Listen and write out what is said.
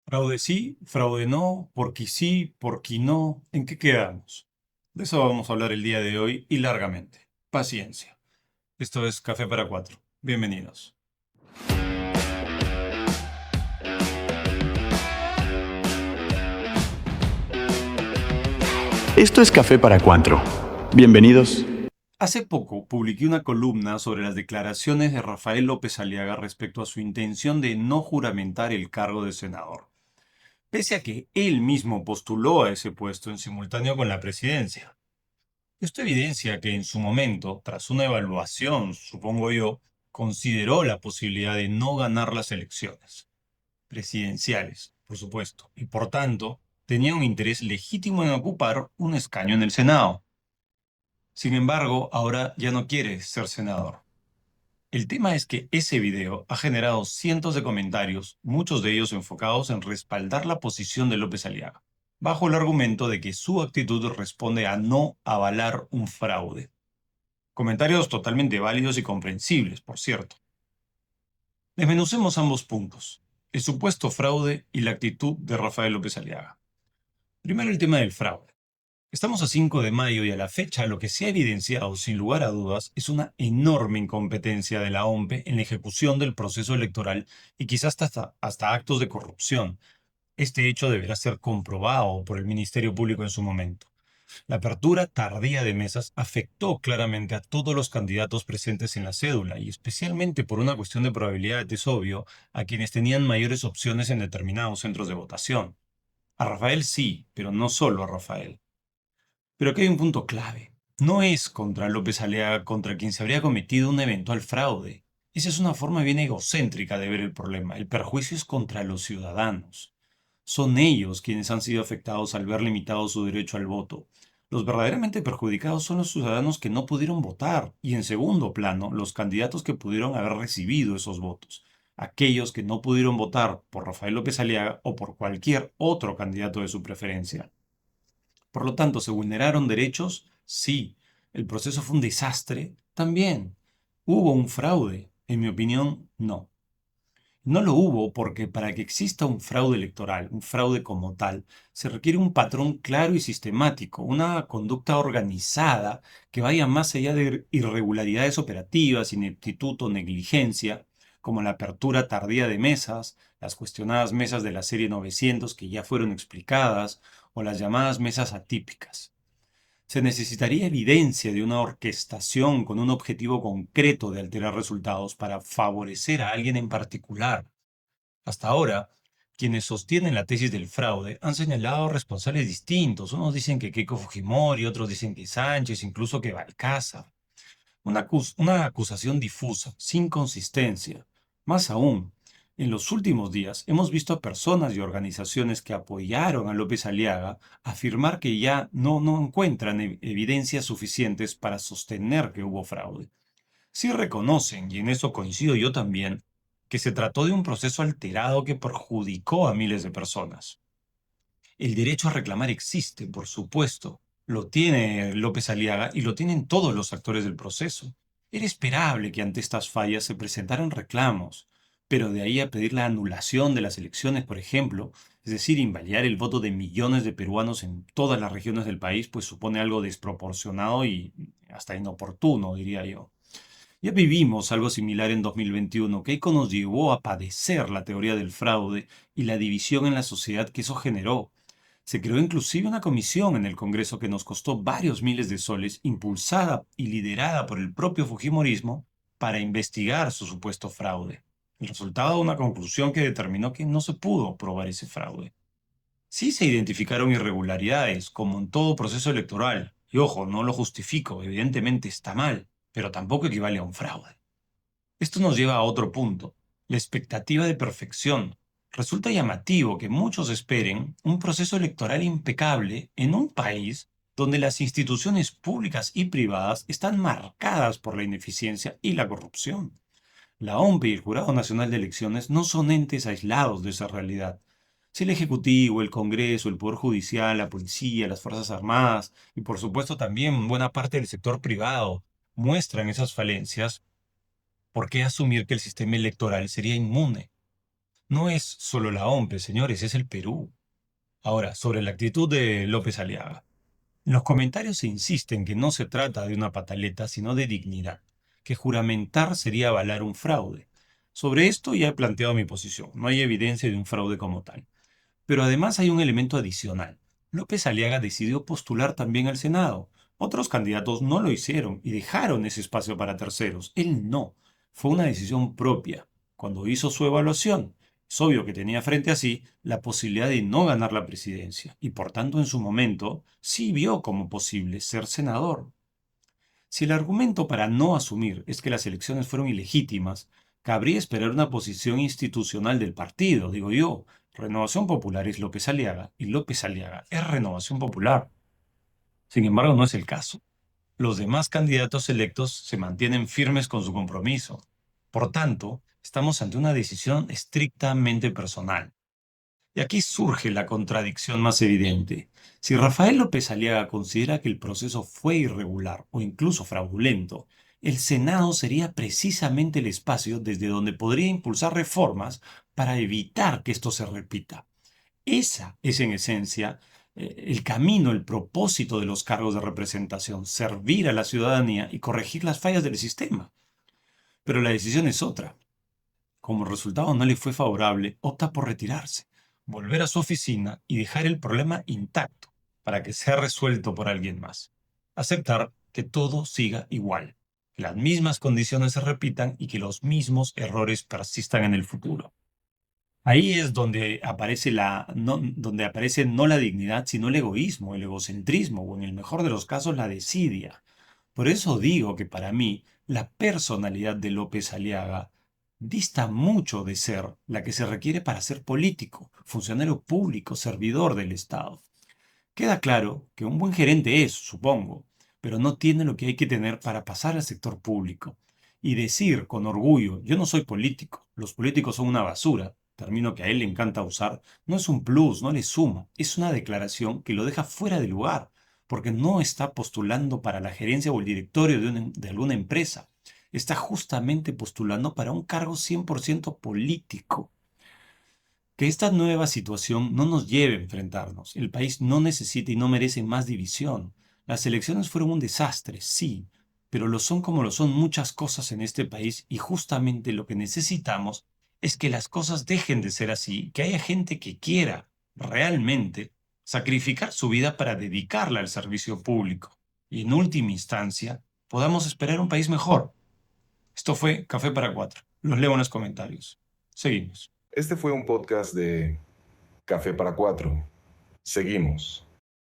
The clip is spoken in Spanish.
Fraude sí, fraude no, por qué no, ¿en qué quedamos? De eso vamos a hablar el día de hoy y largamente. Paciencia. Esto es Café para Cuatro. Bienvenidos. Esto es Café para Cuatro. Bienvenidos. Hace poco publiqué una columna sobre las declaraciones de Rafael López Aliaga respecto a su intención de no juramentar el cargo de senador, pese a que él mismo postuló a ese puesto en simultáneo con la presidencia. Esto evidencia que en su momento, tras una evaluación, supongo yo, consideró la posibilidad de no ganar las elecciones presidenciales, por supuesto, y por tanto tenía un interés legítimo en ocupar un escaño en el Senado. Sin embargo, ahora ya no quiere ser senador. El tema es que ese video ha generado cientos de comentarios, muchos de ellos enfocados en respaldar la posición de López Aliaga, bajo el argumento de que su actitud responde a no avalar un fraude. Comentarios totalmente válidos y comprensibles, por cierto. Desmenucemos ambos puntos, el supuesto fraude y la actitud de Rafael López Aliaga. Primero el tema del fraude. Estamos a 5 de mayo y a la fecha lo que se ha evidenciado sin lugar a dudas es una enorme incompetencia de la OMPE en la ejecución del proceso electoral y quizás hasta actos de corrupción. Este hecho deberá ser comprobado por el Ministerio Público en su momento. La apertura tardía de mesas afectó claramente a todos los candidatos presentes en la cédula y especialmente por una cuestión de probabilidad, es obvio, a quienes tenían mayores opciones en determinados centros de votación. A Rafael sí, pero no solo a Rafael. Pero aquí hay un punto clave. No es contra López Aliaga contra quien se habría cometido un eventual fraude. Esa es una forma bien egocéntrica de ver el problema. El perjuicio es contra los ciudadanos. Son ellos quienes han sido afectados al ver limitado su derecho al voto. Los verdaderamente perjudicados son los ciudadanos que no pudieron votar y, en segundo plano, los candidatos que pudieron haber recibido esos votos. Aquellos que no pudieron votar por Rafael López Aliaga o por cualquier otro candidato de su preferencia. Por lo tanto, ¿se vulneraron derechos? Sí. ¿El proceso fue un desastre? También. ¿Hubo un fraude? En mi opinión, no. No lo hubo porque para que exista un fraude electoral, un fraude como tal, se requiere un patrón claro y sistemático, una conducta organizada que vaya más allá de irregularidades operativas, ineptitud o negligencia, como la apertura tardía de mesas, las cuestionadas mesas de la serie 900 que ya fueron explicadas, o las llamadas mesas atípicas. Se necesitaría evidencia de una orquestación con un objetivo concreto de alterar resultados para favorecer a alguien en particular. Hasta ahora, quienes sostienen la tesis del fraude han señalado responsables distintos. Unos dicen que Keiko Fujimori, otros dicen que Sánchez, incluso que Balcázar. Una acusación difusa, sin consistencia. Más aún, en los últimos días hemos visto a personas y organizaciones que apoyaron a López Aliaga afirmar que ya no encuentran evidencias suficientes para sostener que hubo fraude. Sí reconocen, y en eso coincido yo también, que se trató de un proceso alterado que perjudicó a miles de personas. El derecho a reclamar existe, por supuesto. Lo tiene López Aliaga y lo tienen todos los actores del proceso. Era esperable que ante estas fallas se presentaran reclamos, pero de ahí a pedir la anulación de las elecciones, por ejemplo, es decir, invalidar el voto de millones de peruanos en todas las regiones del país, pues supone algo desproporcionado y hasta inoportuno, diría yo. Ya vivimos algo similar en 2021, que nos llevó a padecer la teoría del fraude y la división en la sociedad que eso generó. Se creó inclusive una comisión en el Congreso que nos costó varios miles de soles, impulsada y liderada por el propio Fujimorismo, para investigar su supuesto fraude. El resultado, una conclusión que determinó que no se pudo probar ese fraude. Sí se identificaron irregularidades, como en todo proceso electoral, y ojo, no lo justifico, evidentemente está mal, pero tampoco equivale a un fraude. Esto nos lleva a otro punto, la expectativa de perfección. Resulta llamativo que muchos esperen un proceso electoral impecable en un país donde las instituciones públicas y privadas están marcadas por la ineficiencia y la corrupción. La OMP y el Jurado Nacional de Elecciones no son entes aislados de esa realidad. Si el Ejecutivo, el Congreso, el Poder Judicial, la Policía, las Fuerzas Armadas y por supuesto también buena parte del sector privado muestran esas falencias, ¿por qué asumir que el sistema electoral sería inmune? No es solo la OMPE, señores, es el Perú. Ahora, sobre la actitud de López Aliaga. En los comentarios se insiste en que no se trata de una pataleta, sino de dignidad, que juramentar sería avalar un fraude. Sobre esto ya he planteado mi posición, no hay evidencia de un fraude como tal. Pero además hay un elemento adicional. López Aliaga decidió postular también al Senado. Otros candidatos no lo hicieron y dejaron ese espacio para terceros. Él no. Fue una decisión propia. Cuando hizo su evaluación, es obvio que tenía frente a sí la posibilidad de no ganar la presidencia y por tanto en su momento sí vio como posible ser senador. Si el argumento para no asumir es que las elecciones fueron ilegítimas, cabría esperar una posición institucional del partido, digo yo. Renovación Popular es López Aliaga y López Aliaga es Renovación Popular. Sin embargo, no es el caso. Los demás candidatos electos se mantienen firmes con su compromiso. Por tanto, estamos ante una decisión estrictamente personal. Y aquí surge la contradicción más evidente. Si Rafael López Aliaga considera que el proceso fue irregular o incluso fraudulento, el Senado sería precisamente el espacio desde donde podría impulsar reformas para evitar que esto se repita. Esa es en esencia el camino, el propósito de los cargos de representación, servir a la ciudadanía y corregir las fallas del sistema. Pero la decisión es otra. Como el resultado no le fue favorable, opta por retirarse, volver a su oficina y dejar el problema intacto para que sea resuelto por alguien más. Aceptar que todo siga igual, que las mismas condiciones se repitan y que los mismos errores persistan en el futuro. Ahí es donde aparece donde aparece no la dignidad, sino el egoísmo, el egocentrismo o en el mejor de los casos la desidia. Por eso digo que para mí la personalidad de López Aliaga dista mucho de ser la que se requiere para ser político, funcionario público, servidor del Estado. Queda claro que un buen gerente es, supongo, pero no tiene lo que hay que tener para pasar al sector público. Y decir con orgullo, yo no soy político, los políticos son una basura, término que a él le encanta usar, no es un plus, no le suma, es una declaración que lo deja fuera de lugar, porque no está postulando para la gerencia o el directorio de alguna empresa, está justamente postulando para un cargo 100% político. Que esta nueva situación no nos lleve a enfrentarnos. El país no necesita y no merece más división. Las elecciones fueron un desastre, sí, pero lo son como lo son muchas cosas en este país y justamente lo que necesitamos es que las cosas dejen de ser así, que haya gente que quiera realmente sacrificar su vida para dedicarla al servicio público y en última instancia podamos esperar un país mejor. Esto fue Café para Cuatro. Los leo en los comentarios. Seguimos. Este fue un podcast de Café para Cuatro. Seguimos.